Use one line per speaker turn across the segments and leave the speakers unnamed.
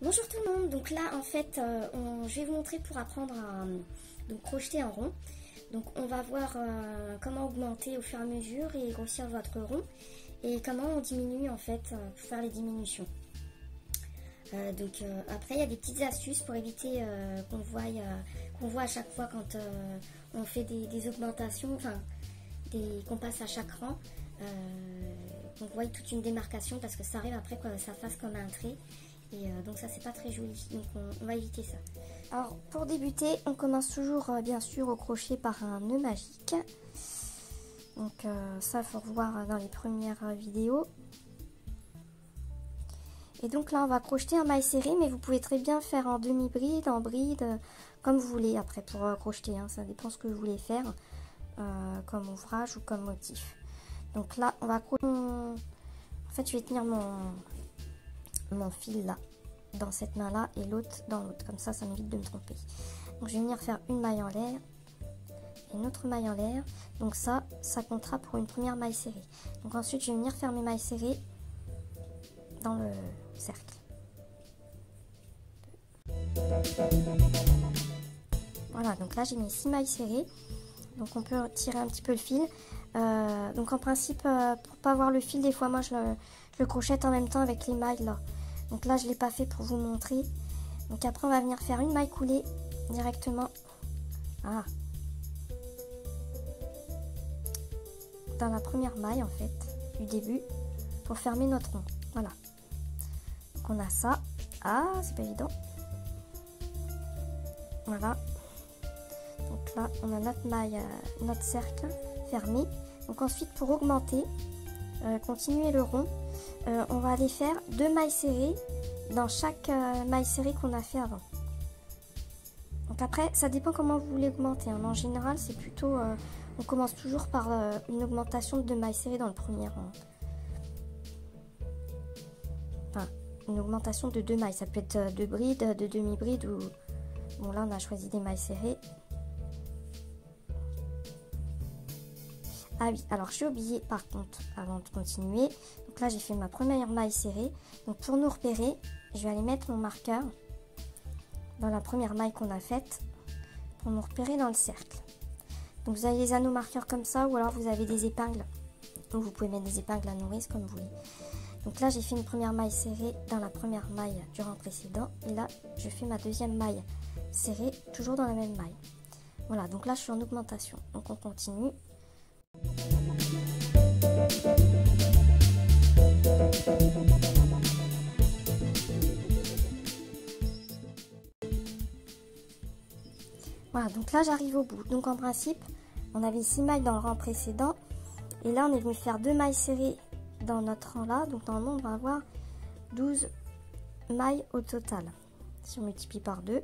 Bonjour tout le monde, donc là en fait je vais vous montrer pour apprendre à donc, crocheter un rond. Donc on va voir comment augmenter au fur et à mesure et grossir votre rond et comment on diminue en fait pour faire les diminutions. Après il y a des petites astuces pour éviter qu'on voit à chaque fois quand on fait des augmentations, enfin qu'on passe à chaque rang, qu'on voit toute une démarcation parce que ça arrive après que ça fasse comme un trait. Et donc ça c'est pas très joli, donc on va éviter ça. Alors pour débuter, on commence toujours bien sûr au crochet par un nœud magique. Donc ça faut revoir dans les premières vidéos. Et donc là on va crocheter un maille serré, mais vous pouvez très bien faire en demi-bride, en bride, comme vous voulez après pour crocheter, hein, ça dépend ce que vous voulez faire comme ouvrage ou comme motif. Donc là on va crocheter, en fait je vais tenir mon fil là dans cette main là et l'autre dans l'autre, comme ça m'évite de me tromper. Donc je vais venir faire une maille en l'air et une autre maille en l'air, donc ça comptera pour une première maille serrée. Donc ensuite je vais venir faire mes mailles serrées dans le cercle. Voilà, donc là j'ai mis 6 mailles serrées, donc on peut tirer un petit peu le fil. Donc en principe pour pas voir le fil, des fois moi je le crochette en même temps avec les mailles là. Donc là je l'ai pas fait pour vous montrer. Donc après on va venir faire une maille coulée directement dans la première maille en fait du début pour fermer notre rond. Voilà. Donc on a ça. C'est pas évident. Voilà. Donc là on a notre maille, notre cercle fermé. Donc ensuite pour augmenter, continuer le rond, on va aller faire 2 mailles serrées dans chaque maille serrée qu'on a fait avant. Donc après ça dépend comment vous voulez augmenter, hein. En général c'est plutôt, on commence toujours par une augmentation de 2 mailles serrées dans le premier rang. Enfin une augmentation de 2 mailles, ça peut être de bride, de demi-bride ou... Bon là on a choisi des mailles serrées. Ah oui, alors j'ai oublié par contre avant de continuer. Donc là j'ai fait ma première maille serrée. Donc pour nous repérer, je vais aller mettre mon marqueur dans la première maille qu'on a faite pour nous repérer dans le cercle. Donc vous avez les anneaux marqueurs comme ça, ou alors vous avez des épingles. Donc vous pouvez mettre des épingles à nourrice comme vous voulez. Donc là j'ai fait une première maille serrée dans la première maille du rang précédent. Et là je fais ma deuxième maille serrée toujours dans la même maille. Voilà, donc là je suis en augmentation. Donc on continue. Voilà, donc là j'arrive au bout. Donc en principe, on avait 6 mailles dans le rang précédent. Et là on est venu faire 2 mailles serrées dans notre rang là. Donc normalement on va avoir 12 mailles au total. Si on multiplie par 2.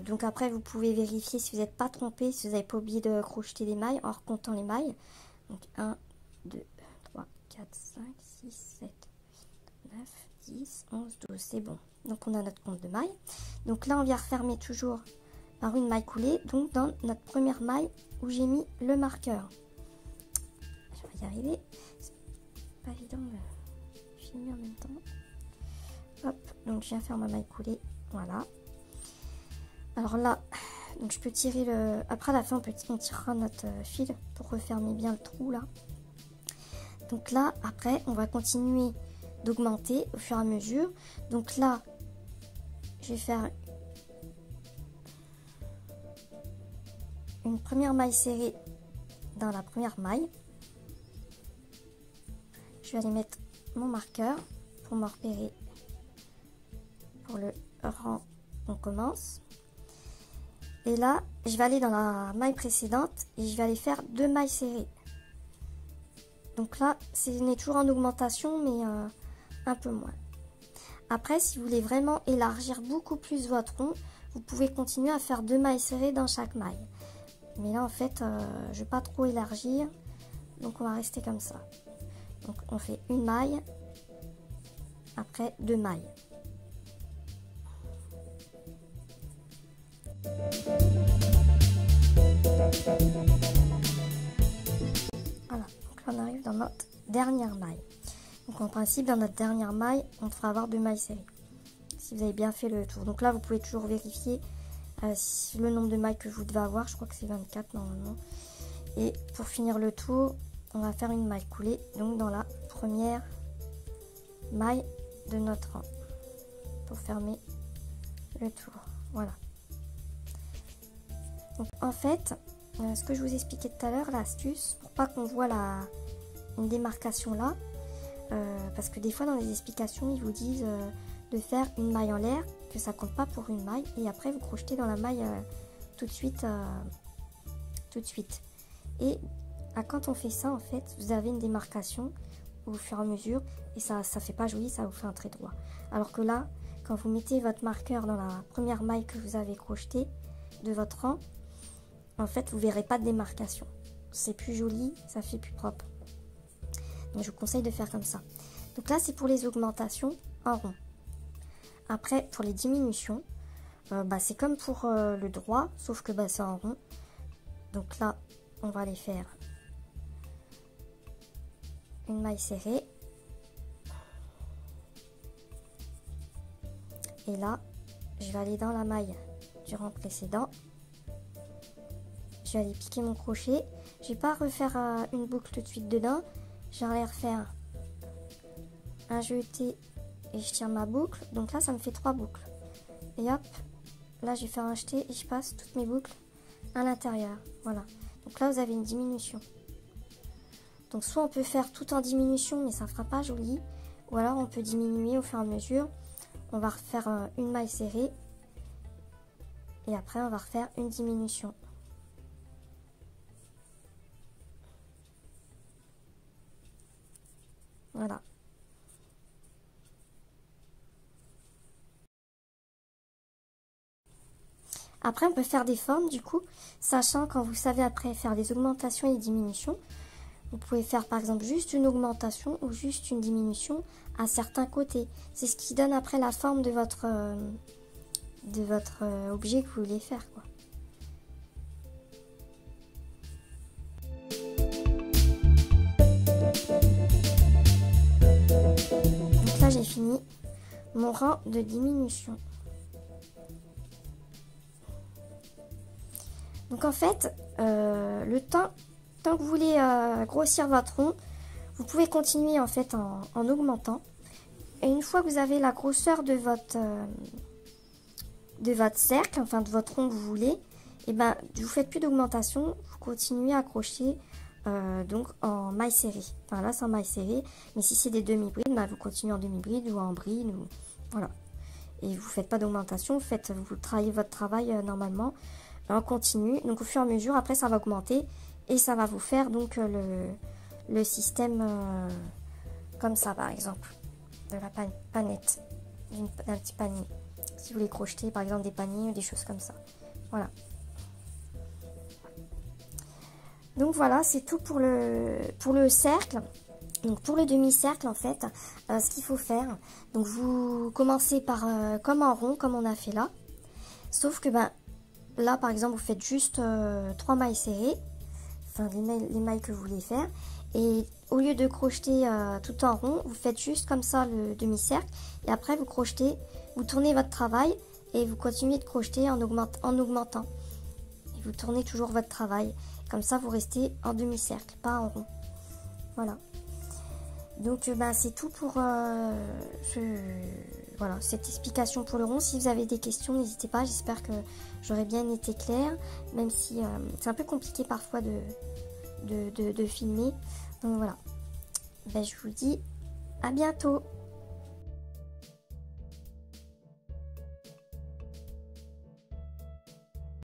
Donc après vous pouvez vérifier si vous n'êtes pas trompé, si vous n'avez pas oublié de crocheter les mailles en recomptant les mailles. Donc 1, 2, 3, 4, 5, 6, 7, 8, 9, 10, 11, 12, c'est bon. Donc on a notre compte de mailles. Donc là on vient refermer toujours par une maille coulée, donc dans notre première maille où j'ai mis le marqueur. Je vais y arriver. C'est pas évident de filmer en même temps. Hop, donc je viens faire ma maille coulée, voilà. Alors là, donc je peux tirer le... Après à la fin, on tirera notre fil pour refermer bien le trou là. Donc là, après, on va continuer d'augmenter au fur et à mesure. Donc là, je vais faire une première maille serrée dans la première maille. Je vais aller mettre mon marqueur pour me repérer pour le rang on commence. Et là, je vais aller dans la maille précédente et je vais aller faire 2 mailles serrées. Donc là, on est toujours en augmentation, mais un peu moins. Après, si vous voulez vraiment élargir beaucoup plus votre rond, vous pouvez continuer à faire 2 mailles serrées dans chaque maille. Mais là, en fait, je ne vais pas trop élargir, donc on va rester comme ça. Donc on fait une maille, après 2 mailles. Voilà, donc là on arrive dans notre dernière maille. Donc en principe dans notre dernière maille, on devra avoir 2 mailles serrées. si vous avez bien fait le tour. Donc là, vous pouvez toujours vérifier le nombre de mailles que vous devez avoir. Je crois que c'est 24 normalement. Et pour finir le tour, on va faire une maille coulée, donc dans la première maille de notre rang, pour fermer le tour. Voilà. Donc en fait, ce que je vous expliquais tout à l'heure, l'astuce, pour pas qu'on voit une démarcation là, parce que des fois dans les explications, ils vous disent de faire une maille en l'air, que ça compte pas pour une maille, et après vous crochetez dans la maille tout de suite. Et quand on fait ça, en fait, vous avez une démarcation au fur et à mesure, et ça fait pas joli, ça vous fait un trait droit. Alors que là, quand vous mettez votre marqueur dans la première maille que vous avez crochetée de votre rang, en fait, vous verrez pas de démarcation. C'est plus joli, ça fait plus propre. Donc, je vous conseille de faire comme ça. Donc là, c'est pour les augmentations en rond. Après, pour les diminutions, c'est comme pour le droit, sauf que c'est en rond. Donc là, on va les faire une maille serrée. Et là, je vais aller dans la maille du rang précédent. Je vais aller piquer mon crochet. Je vais pas refaire une boucle tout de suite dedans. Je vais aller refaire un jeté et je tire ma boucle. Donc là, ça me fait 3 boucles. Et hop, là, je vais faire un jeté et je passe toutes mes boucles à l'intérieur. Voilà. Donc là, vous avez une diminution. Donc soit on peut faire tout en diminution, mais ça fera pas joli. Ou alors on peut diminuer au fur et à mesure. On va refaire une maille serrée. Et après, on va refaire une diminution. Voilà. Après, on peut faire des formes du coup, sachant quand vous savez après faire des augmentations et des diminutions, vous pouvez faire par exemple juste une augmentation ou juste une diminution à certains côtés. C'est ce qui donne après la forme de votre objet que vous voulez faire, quoi. Donc là, j'ai fini mon rang de diminution. Donc en fait, le temps que vous voulez grossir votre rond, vous pouvez continuer en fait en augmentant. Et une fois que vous avez la grosseur de votre cercle, enfin de votre rond que vous voulez, et ben vous faites plus d'augmentation, vous continuez à crocheter donc en maille serrée. Enfin là c'est en maille serrée, mais si c'est des demi-brides, ben, vous continuez en demi-bride ou en bride, ou voilà. Et vous faites pas d'augmentation, vous travaillez votre travail normalement. On continue, donc au fur et à mesure, après ça va augmenter et ça va vous faire donc le système comme ça par exemple, de la panette, d'un petit panier. Si vous voulez crocheter par exemple des paniers ou des choses comme ça. Voilà. Donc voilà, c'est tout pour le cercle. Donc pour le demi-cercle en fait, ce qu'il faut faire, donc vous commencez par comme en rond, comme on a fait là, sauf que là, par exemple, vous faites juste 3 mailles serrées, enfin les mailles que vous voulez faire. Et au lieu de crocheter tout en rond, vous faites juste comme ça le demi-cercle. Et après, vous crochetez, vous tournez votre travail et vous continuez de crocheter en augmentant. Et vous tournez toujours votre travail. Comme ça, vous restez en demi-cercle, pas en rond. Voilà. Donc, c'est tout pour voilà, cette explication pour le rond. Si vous avez des questions, n'hésitez pas. J'espère que j'aurai bien été claire, même si c'est un peu compliqué parfois de filmer. Donc voilà. Je vous dis à bientôt.